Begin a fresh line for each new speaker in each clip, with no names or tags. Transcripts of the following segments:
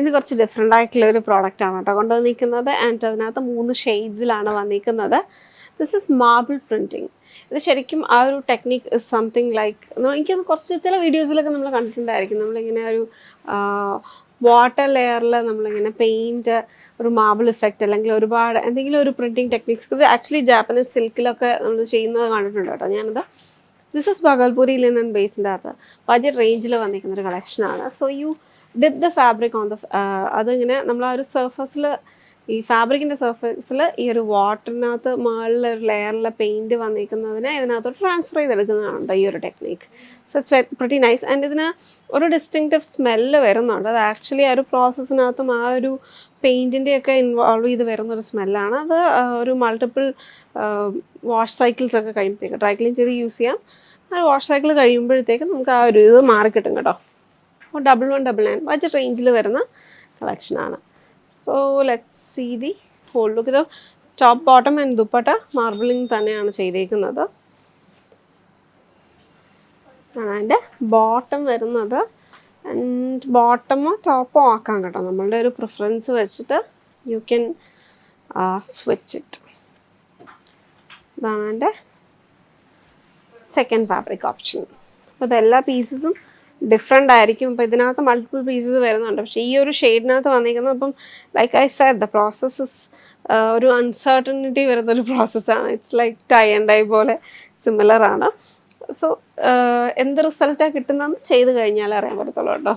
ഇത് കുറച്ച് ഡിഫറെൻ്റ് ആയിട്ടുള്ള ഒരു പ്രോഡക്റ്റാണ് കേട്ടോ കൊണ്ടുവന്നിരിക്കുന്നത്. ആൻഡ് അതിനകത്ത് 3 ഷെയ്ഡ്സിലാണ് വന്നിരിക്കുന്നത്. This is marble printing. ഇത് ശരിക്കും ആ ഒരു ടെക്നിക്ക് ഇസ് സംതിങ് ലൈക്ക്, എനിക്കത് കുറച്ച് ചില വീഡിയോസിലൊക്കെ നമ്മൾ കണ്ടിട്ടുണ്ടായിരിക്കും. നമ്മളിങ്ങനെ ഒരു വാട്ടർ ലെയറിൽ നമ്മളിങ്ങനെ പെയിൻറ്റ്, ഒരു മാർബിൾ ഇഫക്റ്റ് അല്ലെങ്കിൽ ഒരുപാട് എന്തെങ്കിലും ഒരു പ്രിൻറ്റിങ് ടെക്നിക്സ്. ഇത് ആക്ച്വലി ജാപ്പനീസ് സിൽക്കിലൊക്കെ നമ്മൾ ചെയ്യുന്നത് കണ്ടിട്ടുണ്ട് കേട്ടോ ഞാനത്. ദിസ് ഇസ് ബഗൽപൂരി ലിനൻ ബേസിൻ്റെ അകത്ത് ബഡ്ജറ്റ് റേഞ്ചിൽ വന്നിരിക്കുന്ന ഒരു കളക്ഷനാണ്. So you dip the fabric on the, അതിങ്ങനെ നമ്മൾ ആ ഒരു സർഫസിൽ, ഈ ഫാബ്രിക്കിൻ്റെ സർഫസിൽ ഈ ഒരു വാട്ടറിനകത്ത് മുകളിൽ ഒരു ലെയറിലെ പെയിൻറ്റ് വന്നിരിക്കുന്നതിനെ ഇതിനകത്തോട്ട് ട്രാൻസ്ഫർ ചെയ്തെടുക്കുന്നതാണ് ഈ ഒരു technique. So it's pretty nice. And ഇതിന് ഒരു ഡിസ്റ്റിങ്ക്റ്റീവ് സ്മെല്ല് വരുന്നുണ്ട്. അത് ആക്ച്വലി ആ ഒരു പ്രോസസ്സിനകത്തും ആ ഒരു പെയിൻറ്റിൻ്റെയൊക്കെ ഇൻവോൾവ് ചെയ്ത് വരുന്നൊരു സ്മെല്ലാണ്. അത് ഒരു മൾട്ടിപ്പിൾ വാഷ് സൈക്കിൾസ് ഒക്കെ കഴിയുമ്പോഴത്തേക്ക് ഡ്രൈ ക്ലീൻ ചെയ്ത് യൂസ് ചെയ്യാം. ആ വാഷ് സൈക്കിൾ കഴിയുമ്പോഴത്തേക്ക് നമുക്ക് ആ ഒരു ഇത് മാറിക്കിട്ടും കേട്ടോ. 1199 ബഡ്ജറ്റ് റേഞ്ചിൽ വരുന്ന കളക്ഷനാണ്. So let's see the whole look. ഇത് top bottom and dupatta marbling തന്നെയാണ് ചെയ്തേക്കുന്നത്. അതിൻ്റെ ബോട്ടം വരുന്നത്, ആൻഡ് ബോട്ടമോ ടോപ്പോ ആക്കാം കേട്ടോ, നമ്മളുടെ ഒരു പ്രിഫറൻസ് വെച്ചിട്ട് യു ക്യാൻ സ്വിച്ച് ഇറ്റ്. ഇതാണ് എൻ്റെ സെക്കൻഡ് ഫാബ്രിക് ഓപ്ഷൻ. അപ്പോൾ ഇതെല്ലാ പീസസും ഡിഫറെൻ്റ് ആയിരിക്കും. ഇപ്പോൾ ഇതിനകത്ത് മൾട്ടിപ്പിൾ പീസസ് വരുന്നുണ്ട്. പക്ഷേ ഈ ഒരു ഷെയ്ഡിനകത്ത് വന്നിരിക്കുന്നത്, അപ്പം like I said the process ഒരു അൺസർട്ടനിറ്റി വരുന്നൊരു പ്രോസസ്സാണ്. It's like tie and dye പോലെ സിമിലറാണ്. സോ എന്ത് റിസൾട്ടാണ് കിട്ടുന്നതെന്ന് ചെയ്ത് കഴിഞ്ഞാൽ അറിയാൻ പറ്റത്തുള്ളൂ കേട്ടോ.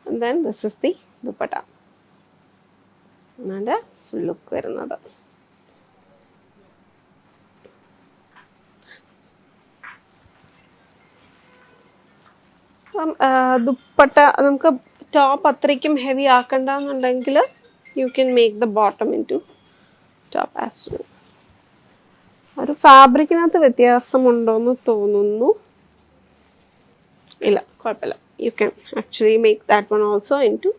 Then this is the dupatta. അതിൻ്റെ ഫുൾ ലുക്ക് വരുന്നത്. അപ്പം ദുപ്പട്ട നമുക്ക് ടോപ്പ് അത്രയ്ക്കും ഹെവി ആക്കണ്ടെന്നുണ്ടെങ്കിൽ you can make the bottom into top as well. ഒരു ഫാബ്രിക്കിനകത്ത് വ്യത്യാസമുണ്ടോയെന്ന് തോന്നുന്നു. ഇല്ല, കുഴപ്പമില്ല. You can actually make that one also into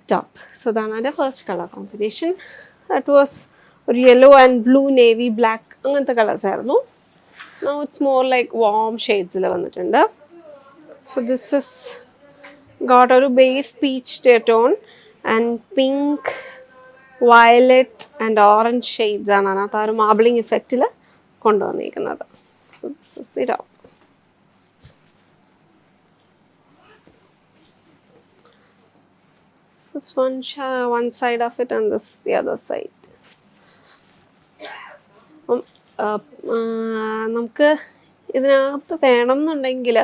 top. So അതാണ് എൻ്റെ first colour combination. That was ഒരു yellow and blue, navy black, അങ്ങനത്തെ കളേഴ്സ് ആയിരുന്നു. Now it's more like warm ഷെയ്ഡ്സിൽ വന്നിട്ടുണ്ട്. So this is got a base peach tone and pink, violet and orange shades ആണ് അതിനകത്ത് ആ ഒരു മാർബിളിംഗ് ഇഫക്റ്റിൽ കൊണ്ടുവന്നിരിക്കുന്നത്. So this is the top. This is one side of it and this is the other side. നമുക്ക് ഇതിനകത്ത് വേണം എന്നുണ്ടെങ്കിൽ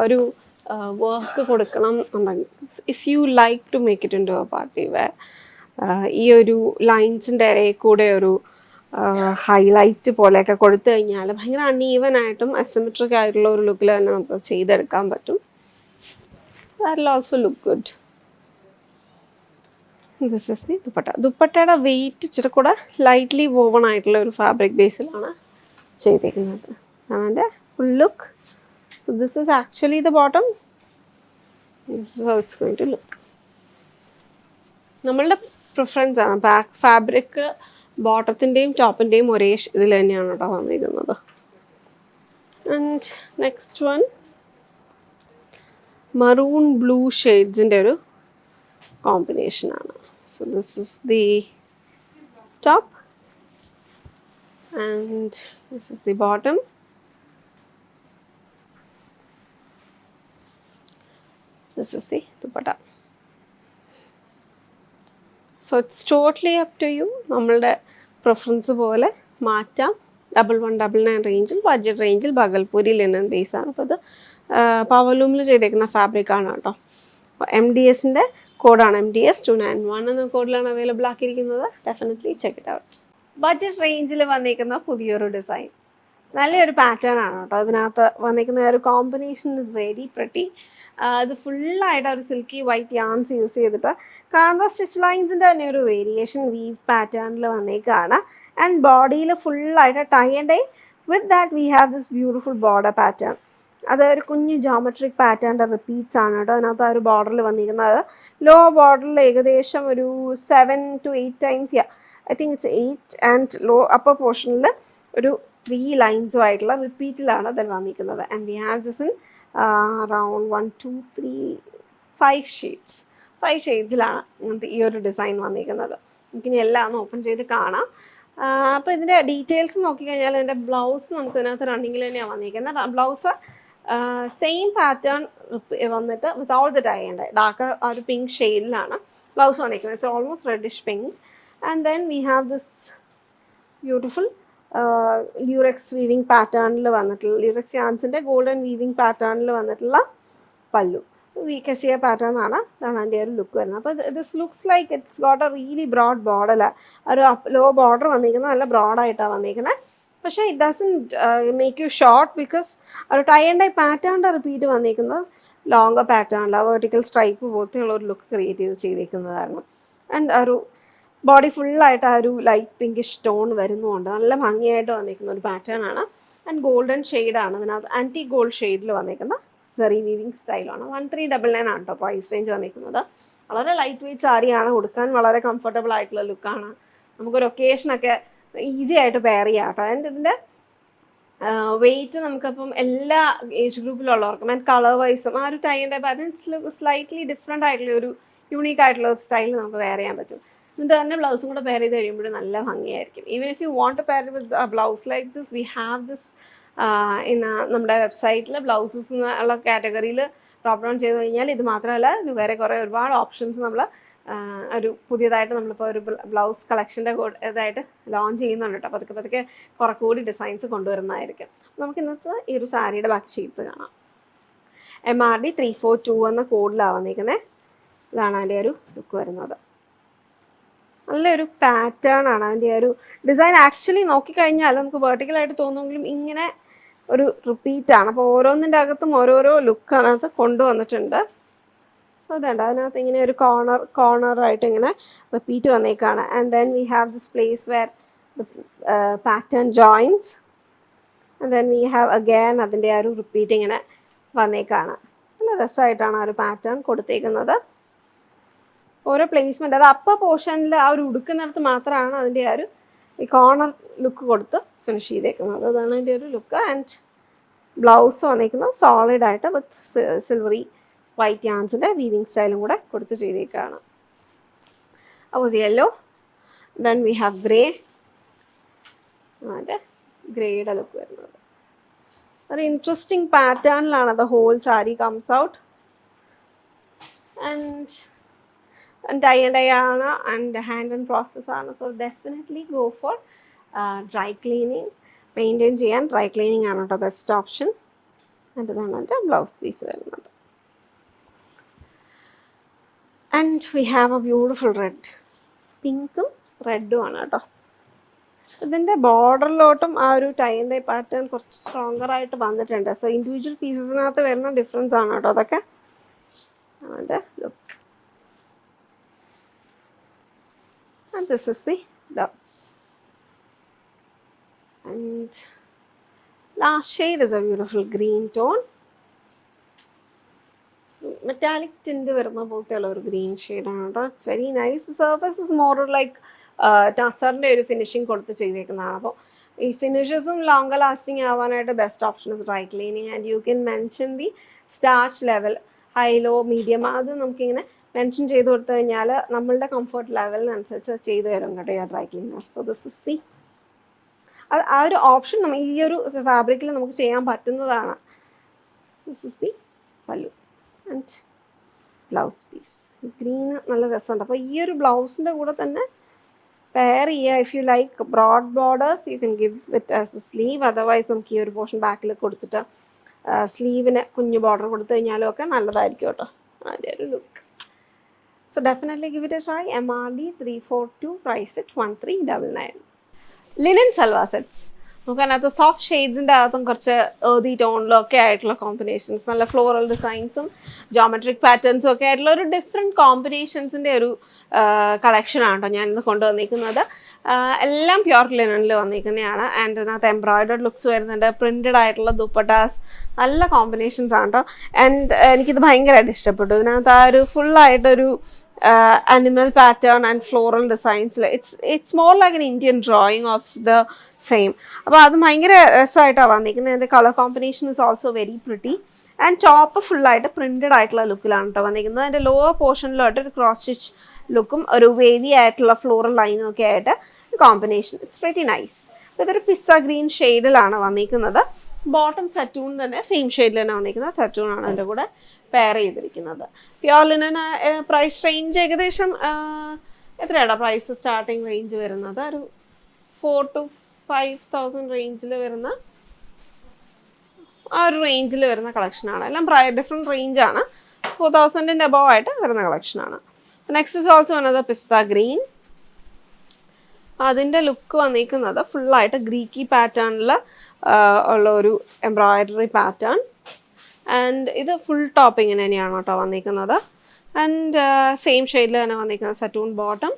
ഒരു വർക്ക് കൊടുക്കണം എന്നുണ്ടെങ്കിൽ, if you like to make it into a party wear, ഈ ഒരു ലൈൻസിൻ്റെ ഇടയിൽ കൂടെ ഒരു ഹൈലൈറ്റ് പോലെയൊക്കെ കൊടുത്തു കഴിഞ്ഞാൽ ഭയങ്കര അൺഈവൻ ആയിട്ടും അസിമെട്രിക് ആയിട്ടുള്ള ഒരു ലുക്കിൽ തന്നെ നമുക്ക് ചെയ്തെടുക്കാൻ പറ്റും. That will also look good. This is the dupatta. ദുപ്പട്ടയുടെ വെയിറ്റ് ഇച്ചിരി കൂടെ ലൈറ്റ്ലി വോവൺ ആയിട്ടുള്ള ഒരു ഫാബ്രിക് ബേസിലാണ് ചെയ്തേക്കുന്നത്. അതാണ് എൻ്റെ full look. So this is actually the bottom. This is how it's going to look. നമ്മളുടെ പ്രിഫറൻസ് ആണ്. ബാക്ക് ഫാബ്രിക് ബോട്ടത്തിൻ്റെയും ടോപ്പിൻ്റെയും ഒരേ ഇതിൽ തന്നെയാണ് കേട്ടോ വന്നിരിക്കുന്നത്. And next one maroon blue ഷെയ്ഡ്സിൻ്റെ ഒരു കോമ്പിനേഷനാണ്. So this is the top and this is the bottom. This is the dupatta. So it's totally up to you. നമ്മളുടെ പ്രിഫറൻസ് പോലെ മാറ്റാം. 1199 റേഞ്ചിൽ, ബഡ്ജറ്റ് റേഞ്ചിൽ ബഗൽപൂരി ലിനൻ ബേസ് ആണ്. അപ്പോൾ ഇത് പവർലൂമിൽ ചെയ്തേക്കുന്ന ഫാബ്രിക്കാണ് കേട്ടോ. MDSൻ്റെ കോഡാണ് MDS 291 എന്ന കോഡിലാണ് അവൈലബിൾ ആക്കിയിരിക്കുന്നത്. Definitely check it out. Budget റേഞ്ചിൽ വന്നിരിക്കുന്ന പുതിയൊരു ഡിസൈൻ, നല്ലൊരു പാറ്റേൺ ആണ് കേട്ടോ. അതിനകത്ത് വന്നിരിക്കുന്ന ഒരു കോമ്പിനേഷൻ ഇസ് വെരി പ്രിറ്റി. ഇത് ഫുള്ളായിട്ട് ഒരു സിൽക്കി വൈറ്റ് യാൺസ് യൂസ് ചെയ്തിട്ട് കാന്ത സ്റ്റിച്ച് ലൈൻസിൻ്റെ തന്നെ ഒരു വേരിയേഷൻ വീവ് പാറ്റേണിൽ വന്നേക്കാണ്. ആൻഡ് ബോഡിയിൽ ഫുള്ളായിട്ട് tie and dye with that we have this beautiful border pattern. അത് ഒരു കുഞ്ഞ് ജോമെട്രിക് പാറ്റേണിൻ്റെ റിപ്പീറ്റ്സ് ആണ് കേട്ടോ അതിനകത്ത് ആ ഒരു ബോർഡറിൽ വന്നിരിക്കുന്നത്. ലോ ബോർഡറിൽ ഏകദേശം ഒരു 7 to 8 times, I think it's 8, and low upper പോർഷനിൽ ഒരു 3 ലൈൻസുമായിട്ടുള്ള റിപ്പീറ്റിലാണ് അതിൽ വന്നിരിക്കുന്നത്. And we have this in around 1, 2, 3, 5 shades. 5 ഷെയ്ഡ്സിലാണ് ഇങ്ങനത്തെ ഈ ഒരു ഡിസൈൻ വന്നിരിക്കുന്നത്. നമുക്കിനി എല്ലാം ഒന്ന് ഓപ്പൺ ചെയ്ത് കാണാം. അപ്പോൾ ഇതിൻ്റെ ഡീറ്റെയിൽസ് നോക്കിക്കഴിഞ്ഞാൽ ഇതിൻ്റെ ബ്ലൗസ് നമുക്ക് ഇതിനകത്ത് റണ്ണിങ്ങിൽ തന്നെയാണ് വന്നിരിക്കുന്നത്. ബ്ലൗസ് സെയിം പാറ്റേൺ വന്നിട്ട് വിതൗട്ട് ദ ടൈ ഉണ്ട്. ഡാർക്ക് ആ ഒരു പിങ്ക് ഷെയ്ഡിലാണ് ബ്ലൗസ് വന്നിരിക്കുന്നത്. It's almost reddish pink. And then we have this beautiful ല്യൂറക്സ് weaving പാറ്റേണിൽ വന്നിട്ടുള്ള ല്യൂറക്സ് യാൻസിൻ്റെ ഗോൾഡൻ വീവിങ് പാറ്റേണിൽ വന്നിട്ടുള്ള പല്ലു. കെസിയ പാറ്റേൺ ആണ്. ഇതാണ് അതിൻ്റെ ഒരു ലുക്ക് വരുന്നത്. അപ്പോൾ this looks like it's got a really broad border. ഒരു ലോ ബോർഡർ വന്നിരിക്കുന്നത് നല്ല ബ്രോഡായിട്ടാണ് വന്നിരിക്കുന്നത്. പക്ഷേ it doesn't make you short because ഒരു ടൈ ആൻഡ് ഡൈ പാറ്റേണിൻ്റെ റിപ്പീറ്റ് വന്നിരിക്കുന്നത് ലോങ്ങർ പാറ്റേണിലാണ്. വെർട്ടിക്കൽ സ്ട്രൈപ്പ് പോലത്തെ ഉള്ള ഒരു ലുക്ക് ക്രിയേറ്റ് ചെയ്തിരിക്കുന്നതായിരുന്നു. ആൻഡ് ഒരു ബോഡി ഫുള്ളായിട്ട് ആ ഒരു ലൈറ്റ് പിങ്കിഷ് ടോൺ വരുന്നുണ്ട്. നല്ല ഭംഗിയായിട്ട് വന്നിരിക്കുന്ന ഒരു പാറ്റേൺ ആണ്. ആൻഡ് ഗോൾഡൻ ഷെയ്ഡാണ് ഇതിനകത്ത്. ആൻറ്റി ഗോൾഡ് ഷെയ്ഡിൽ വന്നിരിക്കുന്ന സെറി വീവിങ് സ്റ്റൈലാണ്. 1399 ആണ് കേട്ടോ പ്രൈസ് റേഞ്ച് വന്നിരിക്കുന്നത്. വളരെ ലൈറ്റ് വെയ്റ്റ് സാരിയാണ്. ഉടുക്കാൻ വളരെ കംഫർട്ടബിൾ ആയിട്ടുള്ള ലുക്കാണ്. നമുക്കൊരു ഒക്കേഷനൊക്കെ ഈസി ആയിട്ട് പെയർ ചെയ്യാം കേട്ടോ. ആൻഡ് ഇതിൻ്റെ വെയ്റ്റ് നമുക്കപ്പം എല്ലാ ഏജ് ഗ്രൂപ്പിലുള്ളവർക്കും ആൻഡ് കളർ വൈസും ആ ഒരു tie and dye pattern slightly different ആയിട്ടുള്ള ഒരു യൂണീക്ക് ആയിട്ടുള്ള ഒരു സ്റ്റൈൽ നമുക്ക് വെയർ ചെയ്യാൻ പറ്റും. എന്നിട്ട് തന്നെ ബ്ലൗസും കൂടെ പെയർ ചെയ്ത് കഴിയുമ്പോൾ നല്ല ഭംഗിയായിരിക്കും. Even if you want two pair with a blouse like this, V have this നമ്മുടെ വെബ്സൈറ്റിൽ ബ്ലൗസസ് എന്നുള്ള കാറ്റഗറിയിൽ ഡ്രോപ്പ് ഡൗൺ ചെയ്ത് കഴിഞ്ഞാൽ ഇത് മാത്രമല്ല വേറെ കുറേ ഒരുപാട് ഓപ്ഷൻസ് നമ്മൾ ഒരു പുതിയതായിട്ട് നമ്മളിപ്പോൾ ഒരു ബ്ലൗസ് കളക്ഷൻ്റെ ഇതായിട്ട് ലോഞ്ച് ചെയ്യുന്നുണ്ട് കേട്ടോ. പതുക്കെ പതുക്കെ കുറെ കൂടി ഡിസൈൻസ് കൊണ്ടുവരുന്നതായിരിക്കും. നമുക്ക് ഇന്നത്തെ ഈ ഒരു സാരിയുടെ ബാക്കി ഷീറ്റ്സ് കാണാം. MRD 342 എന്ന കോഡിലാണ് വന്നിരിക്കുന്നത്. ഇതാണ് അതിൻ്റെ ഒരു ലുക്ക് വരുന്നത്. നല്ലൊരു പാറ്റേൺ ആണ് അതിൻ്റെ ഒരു ഡിസൈൻ. ആക്ച്വലി നോക്കിക്കഴിഞ്ഞാൽ നമുക്ക് വെർട്ടിക്കലായിട്ട് തോന്നുമെങ്കിലും ഇങ്ങനെ ഒരു റിപ്പീറ്റാണ്. അപ്പോൾ ഓരോന്നിൻ്റെ അകത്തും ഓരോരോ ലുക്ക് അതിനകത്ത് കൊണ്ടുവന്നിട്ടുണ്ട്. സോ അതുണ്ട് അതിനകത്ത് ഇങ്ങനെ ഒരു കോർണറായിട്ട് ഇങ്ങനെ റിപ്പീറ്റ് വന്നേക്കാണ്. And then we have this place where the pattern joins. And then we have again അതിൻ്റെ ആ ഒരു റിപ്പീറ്റ് ഇങ്ങനെ വന്നേക്കാണ്. നല്ല രസമായിട്ടാണ് ആ ഒരു പാറ്റേൺ കൊടുത്തേക്കുന്നത്. ഓരോ പ്ലേസ്മെൻറ്റ് അത് അപ്പർ പോർഷനിൽ ആ ഒരു ഉടുക്കുന്നിടത്ത് മാത്രമാണ് അതിൻ്റെ ആ ഒരു ഈ കോർണർ ലുക്ക് കൊടുത്ത് ഫിനിഷ് ചെയ്തേക്കുന്നത്. അതാണ് അതിൻ്റെ ഒരു ലുക്ക്. ആൻഡ് ബ്ലൗസ് വന്നിരിക്കുന്നത് സോളിഡായിട്ട് വിത്ത് സിൽവറി വൈറ്റ് യാൻസിൻ്റെ വീവിങ് സ്റ്റൈലും കൂടെ കൊടുത്ത് ചെയ്തേക്കാണ്. Was yellow. Then we have grey. അതിൻ്റെ ഗ്രേയുടെ ലുക്ക് വരുന്നത് ഒരു ഇൻട്രസ്റ്റിംഗ് പാറ്റേണിലാണ് the whole sari comes out. And tie and dye ആണ് ആൻഡ് ഹാൻഡ് ആൻഡ് പ്രോസസ് ആണ്. So definitely go for dry cleaning. Maintain ചെയ്യാൻ ഡ്രൈ ക്ലീനിങ് ആണ് കേട്ടോ ബെസ്റ്റ് ഓപ്ഷൻ. ഇതാണ് എൻ്റെ ബ്ലൗസ് പീസ് വരുന്നത്. And we have a beautiful red. പിങ്കും റെഡും ആണ് കേട്ടോ. ഇതിൻ്റെ ബോർഡറിലോട്ടും ആ ഒരു ടൈ ആൻഡ് ഡൈ പാറ്റേൺ കുറച്ച് സ്ട്രോങ്ങർ ആയിട്ട് വന്നിട്ടുണ്ട്. സോ ഇൻഡിവിജ്വൽ പീസസിനകത്ത് വരുന്ന ഡിഫറൻസ് ആണ് കേട്ടോ അതൊക്കെ. അതിൻ്റെ look. And this is the blouse. And last shade is a beautiful green tone. Metallic tint വരുന്ന പോലത്തെയുള്ള ഒരു ഗ്രീൻ ഷെയ്ഡാണ് കേട്ടോ. It's very nice. Surface is more like ടസറിൻ്റെ ഒരു ഫിനിഷിങ് കൊടുത്ത് ചെയ്തേക്കുന്നതാണ്. അപ്പോൾ ഈ ഫിനിഷസും ലോnger ലാസ്റ്റിംഗ് ആവാനായിട്ട് best option is dry cleaning. And you can mention the starch level, high low medium. അത് നമുക്കിങ്ങനെ മെൻഷൻ ചെയ്ത് കൊടുത്തു കഴിഞ്ഞാൽ നമ്മളുടെ കംഫർട്ട് ലെവലിനനുസരിച്ച് ചെയ്ത് തരും കേട്ടോ ഈ dry cleaners. So this is the അത് ആ ഒരു ഓപ്ഷൻ നമുക്ക് ഈ ഒരു ഫാബ്രിക്കിൽ നമുക്ക് ചെയ്യാൻ പറ്റുന്നതാണ്. ദിസ് ഇസ് ദി പല്ലു ആൻഡ് ബ്ലൗസ് പീസ്. ഗ്രീന് നല്ല രസമുണ്ട്. അപ്പോൾ ഈ ഒരു ബ്ലൗസിൻ്റെ കൂടെ തന്നെ പെയർ ചെയ്യുക. If you like broad borders you can give it as a sleeve. Otherwise നമുക്ക് ഈ ഒരു പോർഷൻ ബാക്കിൽ കൊടുത്തിട്ട് സ്ലീവിന് കുഞ്ഞു ബോർഡർ കൊടുത്തു കഴിഞ്ഞാലും ഒക്കെ നല്ലതായിരിക്കും കേട്ടോ അതിൻ്റെ ഒരു look. So definitely give it a try. MRD 342 priced at 1399. Linen salwar sets. നമുക്ക് അതിനകത്ത് സോഫ്റ്റ് ഷെയ്ഡ്സിൻ്റെ അകത്തും കുറച്ച് ഏർതി ടോണിലൊക്കെ ആയിട്ടുള്ള കോമ്പിനേഷൻസ്, നല്ല ഫ്ലോറൽ ഡിസൈൻസും ജോമെട്രിക് പാറ്റേൺസും ഒക്കെ ആയിട്ടുള്ള ഒരു ഡിഫറെൻറ്റ് കോമ്പിനേഷൻസിൻ്റെ ഒരു കളക്ഷനാണ് കേട്ടോ ഞാനിന്ന് കൊണ്ടുവന്നിരിക്കുന്നത്. എല്ലാം പ്യുർ ലിനനിൽ വന്നിരിക്കുന്നതാണ്. ആൻഡ് ഇതിനകത്ത് എംബ്രോയിഡർഡ് ലുക്സ് വരുന്നുണ്ട്, പ്രിൻറ്റഡ് ആയിട്ടുള്ള ദുപ്പട്ടാസ്, നല്ല കോമ്പിനേഷൻസ് ആണ് കേട്ടോ. ആൻഡ് എനിക്കിത് ഭയങ്കരമായിട്ട് ഇഷ്ടപ്പെട്ടു. ഇതിനകത്ത് ആ ഒരു ഫുള്ളായിട്ടൊരു animal pattern and floral designs. It's more like an Indian drawing of the same. അപ്പോൾ അത് ഭയങ്കര രസമായിട്ടാണ് വന്നിരിക്കുന്നത്. അതിൻ്റെ colour combination is also very pretty. And top ഫുള്ളായിട്ട് പ്രിൻറ്റഡ് ആയിട്ടുള്ള ലുക്കിലാണ് കേട്ടോ വന്നിരിക്കുന്നത്. അതിൻ്റെ ലോവർ പോർഷനിലായിട്ട് ഒരു ക്രോസ് സ്റ്റിച്ച് ലുക്കും ഒരു വേവി ആയിട്ടുള്ള ഫ്ലോറൽ ലൈനും ഒക്കെ ആയിട്ട് കോമ്പിനേഷൻ. It's very nice. ഇതൊരു പിസ്സ ഗ്രീൻ ഷെയ്ഡിലാണ് വന്നിരിക്കുന്നത്. ബോട്ടം സറ്റൂൺ തന്നെ സെയിം ഷെയ്ഡിൽ തന്നെ വന്നിരിക്കുന്നത്. സറ്റൂൺ ആണ് അതിൻ്റെ കൂടെ പെയർ ചെയ്തിരിക്കുന്നത്. പ്യോർ ലിനൻ പ്രൈസ് റേഞ്ച് ഏകദേശം എത്രയാണ് പ്രൈസ് സ്റ്റാർട്ടിങ് റേഞ്ച് വരുന്നത്? ഒരു 4,000 to 5,000 റേഞ്ചിൽ വരുന്ന ആ ഒരു റേഞ്ചിൽ വരുന്ന കളക്ഷനാണ്. എല്ലാം ഡിഫറെൻറ്റ് റേഞ്ചാണ്. 4,000 അബവ് ആയിട്ട് വരുന്ന കളക്ഷനാണ്. Next is also another pista green. അതിൻ്റെ ലുക്ക് വന്നിരിക്കുന്നത് ഫുള്ളായിട്ട് ഗ്രീക്കി പാറ്റേണിൽ ഉള്ള ഒരു എംബ്രോയിഡറി പാറ്റേൺ. ആൻഡ് ഇത് ഫുൾ ടോപ്പ് ഇങ്ങനെ തന്നെയാണ് കേട്ടോ വന്നിരിക്കുന്നത്. ആൻഡ് സെയിം ഷെയ്ഡിൽ തന്നെ വന്നിരിക്കുന്നത് സറ്റൂൺ ബോട്ടം.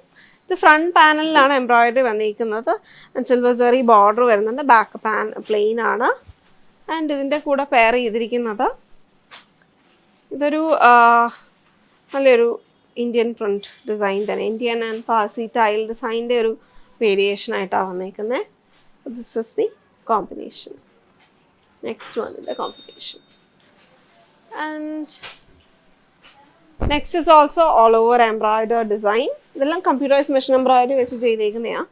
ഇത് ഫ്രണ്ട് പാനലിലാണ് എംബ്രോയിഡറി വന്നിരിക്കുന്നത്. ആൻഡ് സിൽവർ സെറി ബോർഡർ വരുന്നുണ്ട്. ബാക്ക് പ്ലെയിൻ ആണ്. ആൻഡ് ഇതിൻ്റെ കൂടെ പെയർ ചെയ്തിരിക്കുന്നത് ഇതൊരു നല്ലൊരു ഇന്ത്യൻ പ്രിൻറ്റ് ഡിസൈൻ തന്നെ. ഇന്ത്യൻ ആൻഡ് പാർസി ടൈൽ ഡിസൈൻ്റെ ഒരു വേരിയേഷൻ ആയിട്ടാണ് വന്നിരിക്കുന്നത്. This is the combination. Next വന്നിൻ്റെ combination. And next is also all over embroider design. ഇതെല്ലാം കമ്പ്യൂട്ടറൈസ് മെഷീൻ എംബ്രോയിഡറി വെച്ച് ചെയ്തേക്കുന്നതാണ്.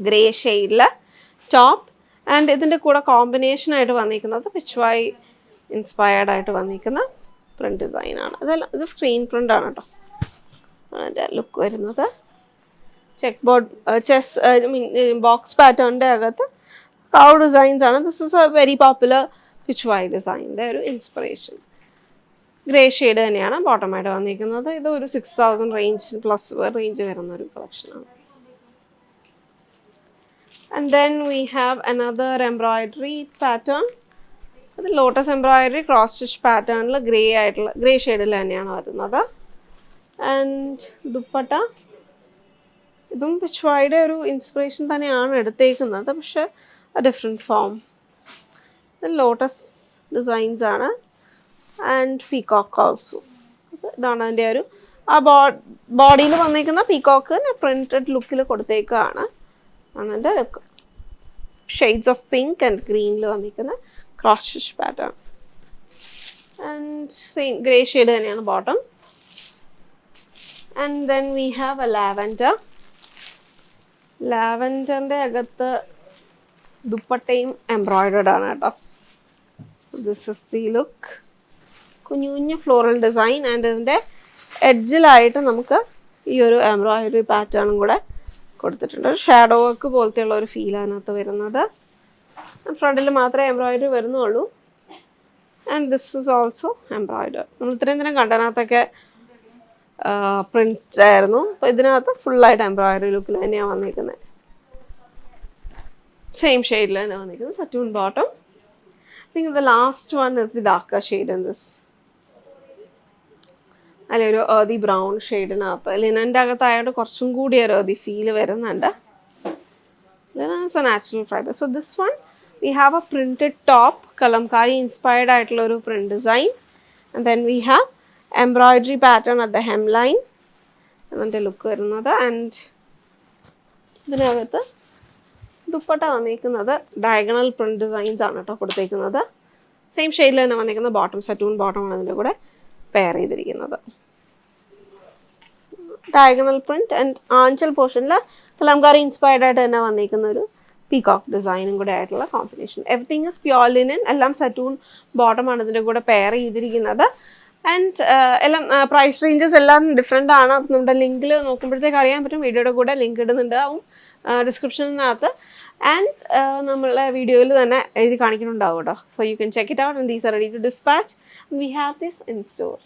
ഗ്രേ ഷെയ്ഡിൽ ടോപ്പ്. ആൻഡ് ഇതിൻ്റെ കൂടെ കോമ്പിനേഷനായിട്ട് വന്നിരിക്കുന്നത് പിച്ച്വായ് ഇൻസ്പയർഡ് ആയിട്ട് വന്നിരിക്കുന്ന പ്രിൻറ്റ് ഡിസൈനാണ്. ഇതെല്ലാം ഇത് സ്ക്രീൻ പ്രിൻ്റ് ആണ് കേട്ടോ. അതിൻ്റെ ലുക്ക് വരുന്നത് ചെക്ക് ബോർഡ് ബോക്സ് പാറ്റേണിൻ്റെ അകത്ത് കൗ ഡിസൈൻസ് ആണ്. This is a very popular Pichwai ഡിസൈനിൻ്റെ ഒരു ഇൻസ്പിറേഷൻ. ഗ്രേ ഷെയ്ഡ് തന്നെയാണ് ബോട്ടമായിട്ട് വന്നിരിക്കുന്നത്. ഇത് ഒരു 6,000 റേഞ്ച് പ്ലസ് റേഞ്ച് വരുന്ന ഒരു കളക്ഷനാണ്. And then we have another embroidery pattern. അത് ലോട്ടസ് എംബ്രോയിഡറി ക്രോസ് സ്റ്റിച്ച് പാറ്റേണിൽ ഗ്രേ ഷെയ്ഡിൽ തന്നെയാണ് വരുന്നത്. ആൻഡ് ദുപ്പട്ട ഇതും പിച്ച്വായുടെ ഒരു ഇൻസ്പിറേഷൻ തന്നെയാണ് എടുത്തേക്കുന്നത്, പക്ഷെ ഡിഫറെൻറ്റ് ഫോം. ഇത് ലോട്ടസ് ഡിസൈൻസ് ആണ്. And peacock also. ഇതാണ് അതിൻ്റെ ഒരു ആ ബോഡിയിൽ വന്നിരിക്കുന്ന പീകോക്ക് പ്രിൻറ്റഡ് ലുക്കിൽ കൊടുത്തേക്കാണ്. ആണ് എൻ്റെ look. Shades of pink and ഗ്രീനിൽ വന്നിരിക്കുന്ന cross stitch pattern. And same grey shade തന്നെയാണ് bottom. And then we have a lavender. ലാവൻഡറിൻ്റെ അകത്ത് ദുപ്പട്ടയും എംബ്രോയിഡേർഡ് ആണ് കേട്ടോ. This is the look. കുഞ്ഞു കുഞ്ഞു ഫ്ലോറൽ ഡിസൈൻ. ആൻഡ് ഇതിൻ്റെ എഡ്ജിലായിട്ട് നമുക്ക് ഈ ഒരു എംബ്രോയിഡറി പാറ്റേണും കൂടെ കൊടുത്തിട്ടുണ്ട്. ഒരു ഷാഡോ വർക്ക് പോലത്തെയുള്ള ഒരു ഫീൽ അതിനകത്ത് വരുന്നത്. ഫ്രണ്ടിൽ മാത്രമേ എംബ്രോയിഡറി വരുന്നുള്ളൂ. And this is also embroider. നമ്മൾ ഇത്രയും ദിനം കണ്ടതിനകത്തൊക്കെ പ്രിൻറ്റ്സ് ആയിരുന്നു. അപ്പോൾ ഇതിനകത്ത് ഫുള്ളായിട്ട് എംബ്രോയിഡറി ലുക്കിൽ തന്നെയാണ് വന്നിരിക്കുന്നത്. സെയിം ഷെയ്ഡിൽ തന്നെ വന്നിരിക്കുന്നത്. സറ്റൂൺ bottom. I think the last one is the darker shade in this. അല്ലെ ഒരു ഏർതി ബ്രൗൺ ഷെയ്ഡിനകത്ത് ലിനൻ്റെ അകത്തായതുകൊണ്ട് കുറച്ചും കൂടി ഒരു ഏർതി ഫീല് വരുന്നുണ്ട്. Linen's a natural fibre. So this one we have a printed top, Kalamkari inspired ആയിട്ടുള്ള ഒരു print design. And then we have embroidery pattern at the hem line. അതിൻ്റെ look വരുന്നത്. ആൻഡ് ഇതിനകത്ത് ദുപ്പട്ട വന്നിരിക്കുന്നത് ഡയഗണൽ പ്രിൻറ്റ് ഡിസൈൻസ് ആണ് കേട്ടോ കൊടുത്തേക്കുന്നത്. സെയിം ഷെയ്ഡിൽ തന്നെ വന്നിരിക്കുന്ന ബോട്ടം സറ്റൂൺ ബോട്ടമാണ് അതിൻ്റെ കൂടെ പെയർ ചെയ്തിരിക്കുന്നത്. ഡയഗണൽ പ്രിന്റ് ആൻഡ് ആഞ്ചൽ പോർഷനിൽ കലംകാരി ഇൻസ്പയർഡ് ആയിട്ട് തന്നെ വന്നിരിക്കുന്ന ഒരു പീകോക്ക് ഡിസൈനും കൂടെ ആയിട്ടുള്ള combination. Everything is pure linen. എല്ലാം സറ്റൂൺ ബോട്ടമാണ് ഇതിൻ്റെ കൂടെ പെയർ ചെയ്തിരിക്കുന്നത്. ആൻഡ് എല്ലാം പ്രൈസ് റേഞ്ചസ് എല്ലാം ഡിഫറെൻ്റ് ആണ്. അപ്പം നമ്മുടെ ലിങ്കിൽ നോക്കുമ്പോഴത്തേക്ക് അറിയാൻ പറ്റും. വീഡിയോയുടെ കൂടെ ലിങ്ക് ഇടുന്നുണ്ടാവും ഡിസ്ക്രിപ്ഷനകത്ത്. ആൻഡ് നമ്മളെ വീഡിയോയിൽ തന്നെ എഴുതി കാണിക്കുന്നുണ്ടാവും കേട്ടോ. So you can check it out. And these are ready to dispatch. We have this in store.